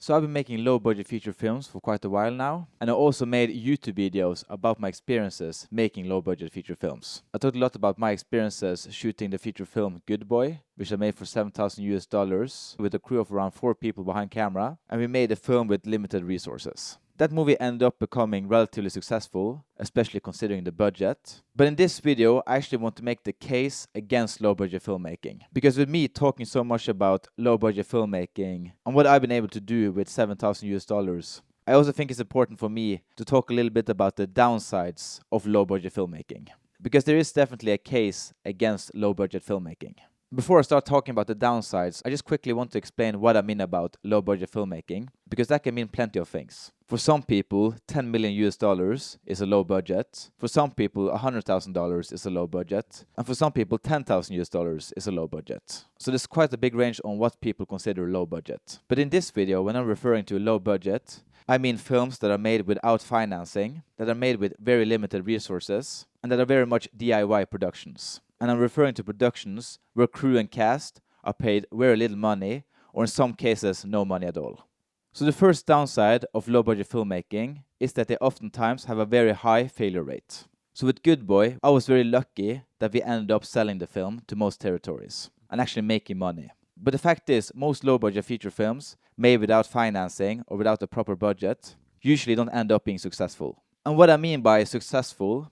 So I've been making low-budget feature films for quite a while now, and I also made YouTube videos about my experiences making low-budget feature films. I talked a lot about my experiences shooting the feature film Good Boy, which I made for $7,000 with a crew of around 4 people behind camera, and we made a film with limited resources. That movie ended up becoming relatively successful, especially considering the budget. But in this video, I actually want to make the case against low-budget filmmaking. Because with me talking so much about low-budget filmmaking and what I've been able to do with $7,000, I also think it's important for me to talk a little bit about the downsides of low-budget filmmaking. Because there is definitely a case against low-budget filmmaking. Before I start talking about the downsides, I just quickly want to explain what I mean about low-budget filmmaking, because that can mean plenty of things. For some people, $10 million is a low budget. For some people, $100,000 is a low budget. And for some people, $10,000 is a low budget. So there's quite a big range on what people consider low budget. But in this video, when I'm referring to low budget, I mean films that are made without financing, that are made with very limited resources, and that are very much DIY productions. And I'm referring to productions where crew and cast are paid very little money, or in some cases, no money at all. So the first downside of low-budget filmmaking is that they oftentimes have a very high failure rate. So with Good Boy, I was very lucky that we ended up selling the film to most territories and actually making money. But the fact is, most low-budget feature films made without financing or without a proper budget usually don't end up being successful. And what I mean by successful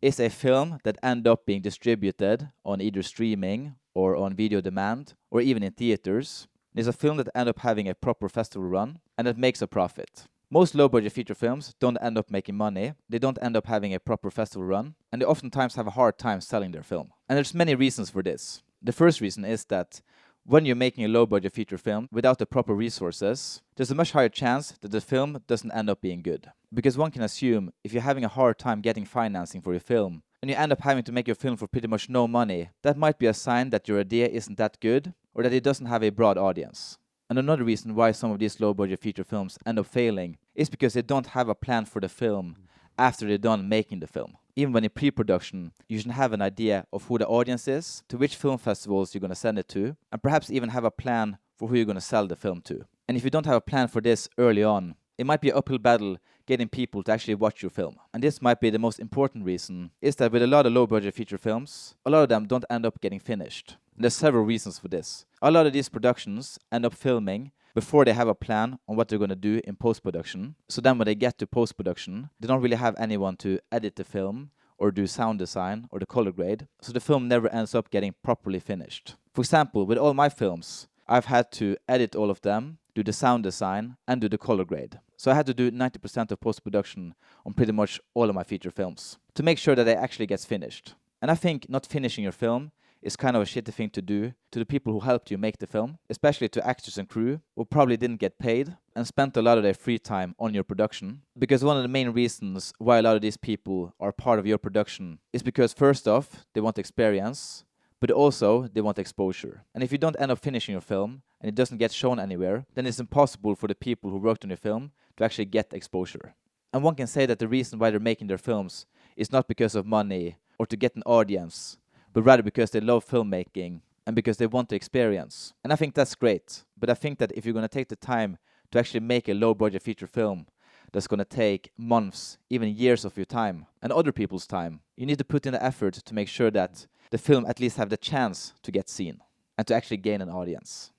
is a film that ends up being distributed on either streaming or on video demand or even in theaters. It's a film that ends up having a proper festival run and that makes a profit. Most low-budget feature films don't end up making money, they don't end up having a proper festival run, and they oftentimes have a hard time selling their film. And there's many reasons for this. The first reason is that when you're making a low-budget feature film without the proper resources, there's a much higher chance that the film doesn't end up being good. Because one can assume if you're having a hard time getting financing for your film, and you end up having to make your film for pretty much no money, that might be a sign that your idea isn't that good, or that it doesn't have a broad audience. And another reason why some of these low-budget feature films end up failing is because they don't have a plan for the film after they're done making the film. Even when in pre-production, you should have an idea of who the audience is, to which film festivals you're going to send it to, and perhaps even have a plan for who you're going to sell the film to. And if you don't have a plan for this early on, it might be an uphill battle getting people to actually watch your film. And this might be the most important reason, is that with a lot of low-budget feature films, a lot of them don't end up getting finished. And there's several reasons for this. A lot of these productions end up filming before they have a plan on what they're going to do in post-production. So then when they get to post-production, they don't really have anyone to edit the film or do sound design or the color grade. So the film never ends up getting properly finished. For example, with all my films, I've had to edit all of them, do the sound design, and do the color grade. So I had to do 90% of post-production on pretty much all of my feature films to make sure that it actually gets finished. And I think not finishing your film is kind of a shitty thing to do to the people who helped you make the film, especially to actors and crew who probably didn't get paid and spent a lot of their free time on your production. Because one of the main reasons why a lot of these people are part of your production is because first off, they want experience, but also they want exposure. And if you don't end up finishing your film and it doesn't get shown anywhere, then it's impossible for the people who worked on your film to actually get exposure. And one can say that the reason why they're making their films is not because of money or to get an audience, but rather because they love filmmaking and because they want the experience. And I think that's great. But I think that if you're going to take the time to actually make a low-budget feature film that's going to take months, even years of your time, and other people's time, you need to put in the effort to make sure that the film at least have the chance to get seen and to actually gain an audience.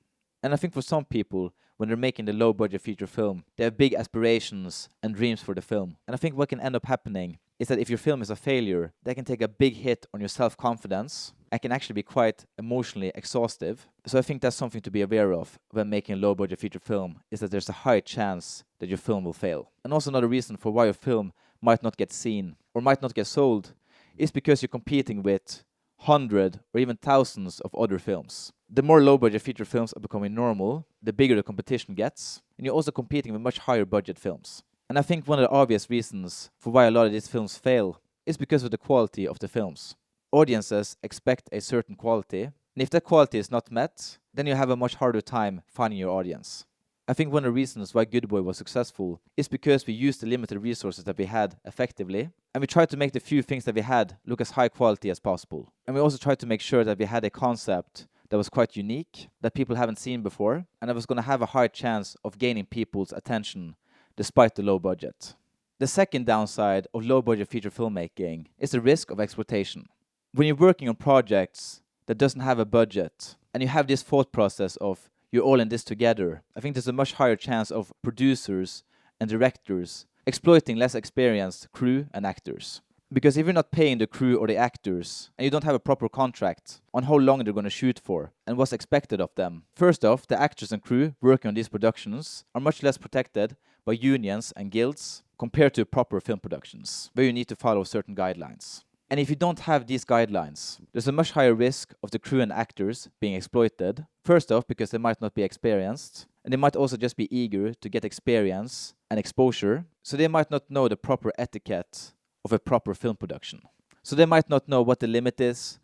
And I think for some people, when they're making the low-budget feature film, they have big aspirations and dreams for the film. And I think what can end up happening is that if your film is a failure, that can take a big hit on your self-confidence and can actually be quite emotionally exhaustive. So I think that's something to be aware of when making a low-budget feature film, is that there's a high chance that your film will fail. And also another reason for why your film might not get seen or might not get sold is because you're competing with hundreds or even thousands of other films. The more low-budget feature films are becoming normal, the bigger the competition gets, and you're also competing with much higher budget films. And I think one of the obvious reasons for why a lot of these films fail is because of the quality of the films. Audiences expect a certain quality, and if that quality is not met, then you have a much harder time finding your audience. I think one of the reasons why Good Boy was successful is because we used the limited resources that we had effectively, and we tried to make the few things that we had look as high quality as possible. And we also tried to make sure that we had a concept that was quite unique, that people haven't seen before, and that was going to have a high chance of gaining people's attention despite the low budget. The second downside of low-budget feature filmmaking is the risk of exploitation. When you're working on projects that doesn't have a budget, and you have this thought process of you're all in this together, I think there's a much higher chance of producers and directors exploiting less experienced crew and actors. Because if you're not paying the crew or the actors, and you don't have a proper contract on how long they're going to shoot for and what's expected of them, first off, the actors and crew working on these productions are much less protected by unions and guilds compared to proper film productions, where you need to follow certain guidelines. And if you don't have these guidelines, there's a much higher risk of the crew and actors being exploited. First off, because they might not be experienced, and they might also just be eager to get experience and exposure, so they might not know the proper etiquette of a proper film production. So they might not know what the limit is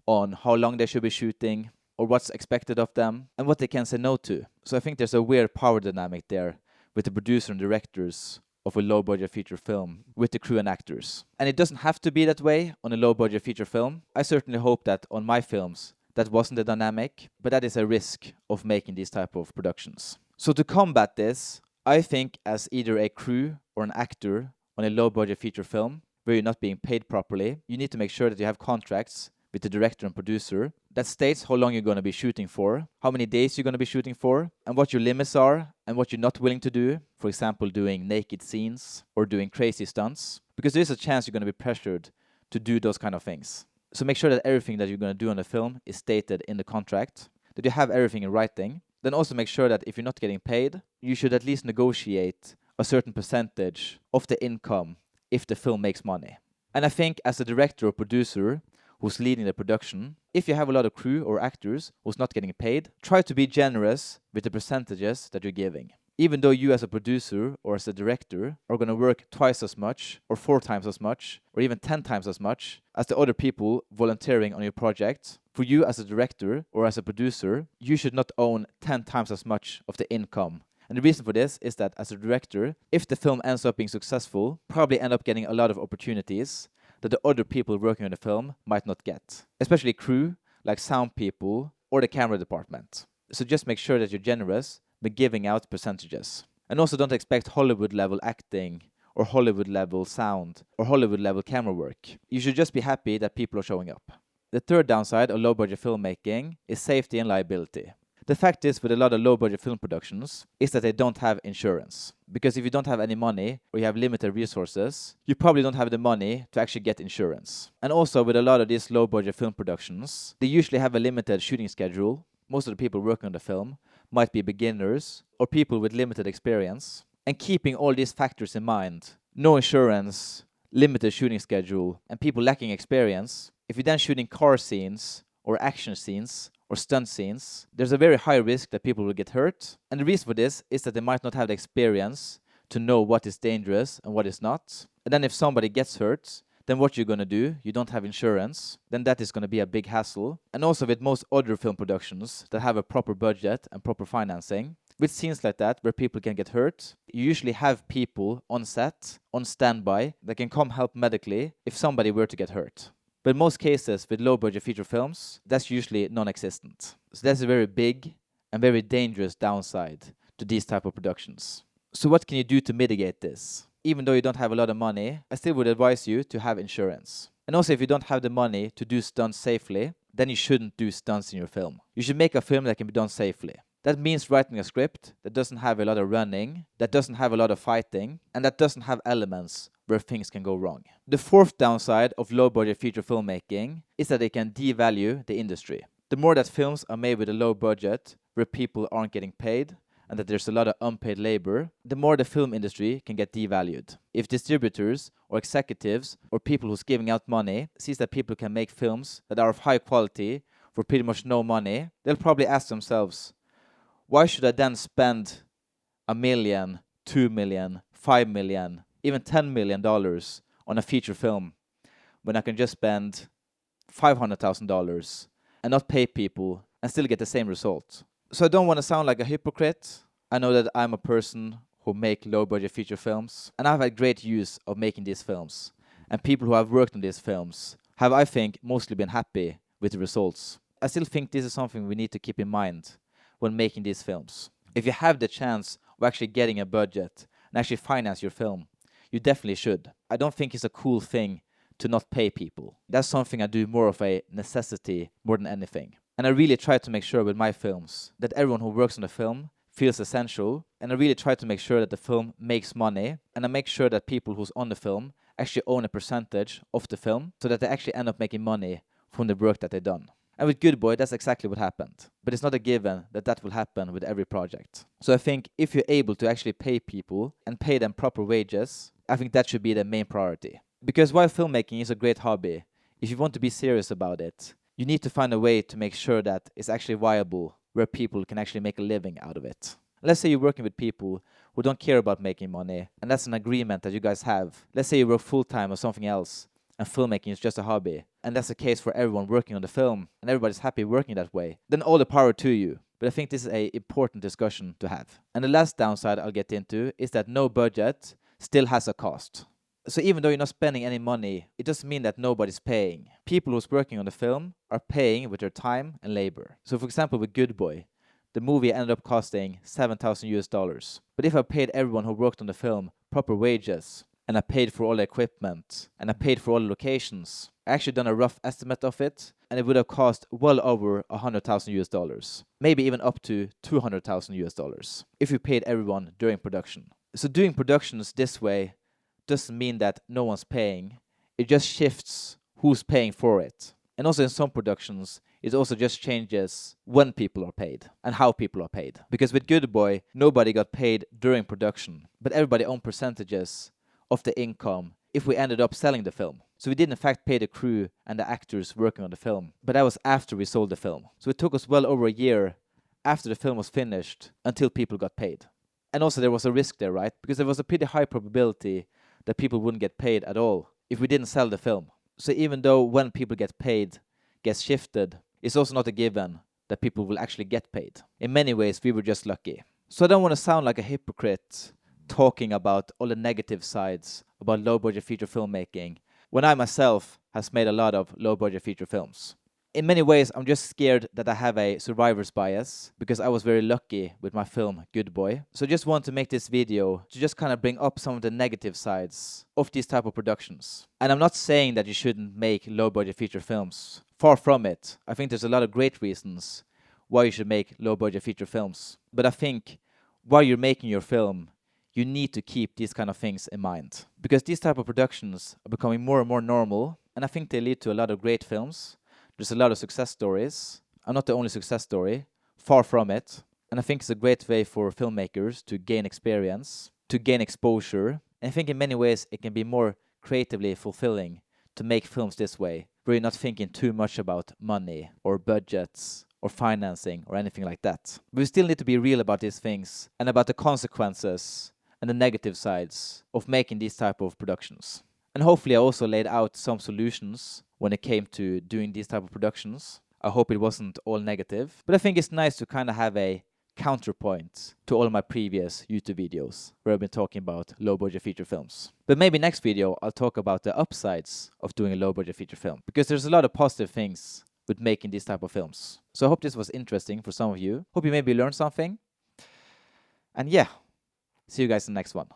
on how long they should be shooting, or what's expected of them, and what they can say no to. So I think there's a weird power dynamic there with the producer and directors of a low-budget feature film with the crew and actors. And it doesn't have to be that way on a low-budget feature film. I certainly hope that on my films that wasn't the dynamic, but that is a risk of making these type of productions. So to combat this, I think as either a crew or an actor on a low-budget feature film where you're not being paid properly, you need to make sure that you have contracts with the director and producer that states how long you're going to be shooting for, how many days you're going to be shooting for, and what your limits are and what you're not willing to do. For example, doing naked scenes or doing crazy stunts, because there's a chance you're going to be pressured to do those kind of things. So make sure that everything that you're going to do on the film is stated in the contract, that you have everything in writing. Then also make sure that if you're not getting paid, you should at least negotiate a certain percentage of the income if the film makes money. And I think as a director or producer who's leading the production, if you have a lot of crew or actors who's not getting paid, try to be generous with the percentages that you're giving. Even though you as a producer or as a director are going to work twice as much or 4 times as much or even 10 times as much as the other people volunteering on your project, for you as a director or as a producer, you should not own 10 times as much of the income. And the reason for this is that as a director, if the film ends up being successful, probably end up getting a lot of opportunities that the other people working on the film might not get. Especially crew, like sound people or the camera department. So just make sure that you're generous by giving out percentages. And also don't expect Hollywood-level acting or Hollywood-level sound or Hollywood-level camera work. You should just be happy that people are showing up. The third downside of low-budget filmmaking is safety and liability. The fact is, with a lot of low-budget film productions, is that they don't have insurance. Because if you don't have any money, or you have limited resources, you probably don't have the money to actually get insurance. And also, with a lot of these low-budget film productions, they usually have a limited shooting schedule. Most of the people working on the film might be beginners, or people with limited experience. And keeping all these factors in mind, no insurance, limited shooting schedule, and people lacking experience, if you're then shooting car scenes, or action scenes, or stunt scenes, there's a very high risk that people will get hurt. And the reason for this is that they might not have the experience to know what is dangerous and what is not. And then if somebody gets hurt, then what you're going to do, you don't have insurance, then that is going to be a big hassle. And also with most other film productions that have a proper budget and proper financing, with scenes like that where people can get hurt, you usually have people on set, on standby, that can come help medically if somebody were to get hurt. But in most cases, with low-budget feature films, that's usually non-existent. So that's a very big and very dangerous downside to these type of productions. So what can you do to mitigate this? Even though you don't have a lot of money, I still would advise you to have insurance. And also, if you don't have the money to do stunts safely, then you shouldn't do stunts in your film. You should make a film that can be done safely. That means writing a script that doesn't have a lot of running, that doesn't have a lot of fighting, and that doesn't have elements where things can go wrong. The fourth downside of low-budget feature filmmaking is that it can devalue the industry. The more that films are made with a low budget, where people aren't getting paid, and that there's a lot of unpaid labor, the more the film industry can get devalued. If distributors or executives or people who's giving out money sees that people can make films that are of high quality for pretty much no money, they'll probably ask themselves, why should I then spend $1 million, $2 million, $5 million, even $10 million on a feature film when I can just spend $500,000 and not pay people and still get the same result? So I don't want to sound like a hypocrite. I know that I'm a person who make low-budget feature films, and I've had great use of making these films. And people who have worked on these films have, I think, mostly been happy with the results. I still think this is something we need to keep in mind when making these films. If you have the chance of actually getting a budget and actually finance your film, you definitely should. I don't think it's a cool thing to not pay people. That's something I do more of a necessity more than anything. And I really try to make sure with my films that everyone who works on the film feels essential, and I really try to make sure that the film makes money, and I make sure that people who's on the film actually own a percentage of the film so that they actually end up making money from the work that they've done. And with Good Boy, that's exactly what happened. But it's not a given that that will happen with every project. So I think if you're able to actually pay people and pay them proper wages, I think that should be the main priority. Because while filmmaking is a great hobby, if you want to be serious about it, you need to find a way to make sure that it's actually viable, where people can actually make a living out of it. Let's say you're working with people who don't care about making money, and that's an agreement that you guys have. Let's say you work full-time or something else, and filmmaking is just a hobby, and that's the case for everyone working on the film, and everybody's happy working that way, then all the power to you. But I think this is an important discussion to have. And the last downside I'll get into is that no budget still has a cost. So even though you're not spending any money, it doesn't mean that nobody's paying. People who's working on the film are paying with their time and labor. So for example, with Good Boy, the movie ended up costing $7,000. But if I paid everyone who worked on the film proper wages, and I paid for all the equipment, and I paid for all the locations, I actually done a rough estimate of it, and it would have cost well over $100,000. Maybe even up to $200,000 if you paid everyone during production. So doing productions this way doesn't mean that no one's paying. It just shifts who's paying for it. And also in some productions, it also just changes when people are paid and how people are paid. Because with Good Boy, nobody got paid during production, but everybody owned percentages of the income if we ended up selling the film. So we did in fact pay the crew and the actors working on the film, but that was after we sold the film. So it took us well over a year after the film was finished until people got paid. And also there was a risk there, right? Because there was a pretty high probability that people wouldn't get paid at all if we didn't sell the film. So even though when people get paid gets shifted, it's also not a given that people will actually get paid. In many ways, we were just lucky. So I don't want to sound like a hypocrite talking about all the negative sides about low-budget feature filmmaking when I myself has made a lot of low-budget feature films. In many ways, I'm just scared that I have a survivor's bias because I was very lucky with my film Good Boy. So I just want to make this video to just kind of bring up some of the negative sides of these type of productions. And I'm not saying that you shouldn't make low-budget feature films. Far from it. I think there's a lot of great reasons why you should make low-budget feature films. But I think while you're making your film, you need to keep these kind of things in mind. Because these type of productions are becoming more and more normal, and I think they lead to a lot of great films. There's a lot of success stories. I'm not the only success story. Far from it. And I think it's a great way for filmmakers to gain experience, to gain exposure. And I think in many ways it can be more creatively fulfilling to make films this way, where you're not thinking too much about money or budgets or financing or anything like that. But we still need to be real about these things and about the consequences and the negative sides of making these type of productions. And hopefully I also laid out some solutions when it came to doing these type of productions. I hope it wasn't all negative, but I think it's nice to kind of have a counterpoint to all of my previous YouTube videos where I've been talking about low-budget feature films. But maybe next video I'll talk about the upsides of doing a low-budget feature film, because there's a lot of positive things with making these type of films. So I hope this was interesting for some of you. Hope you maybe learned something. And yeah, see you guys in the next one.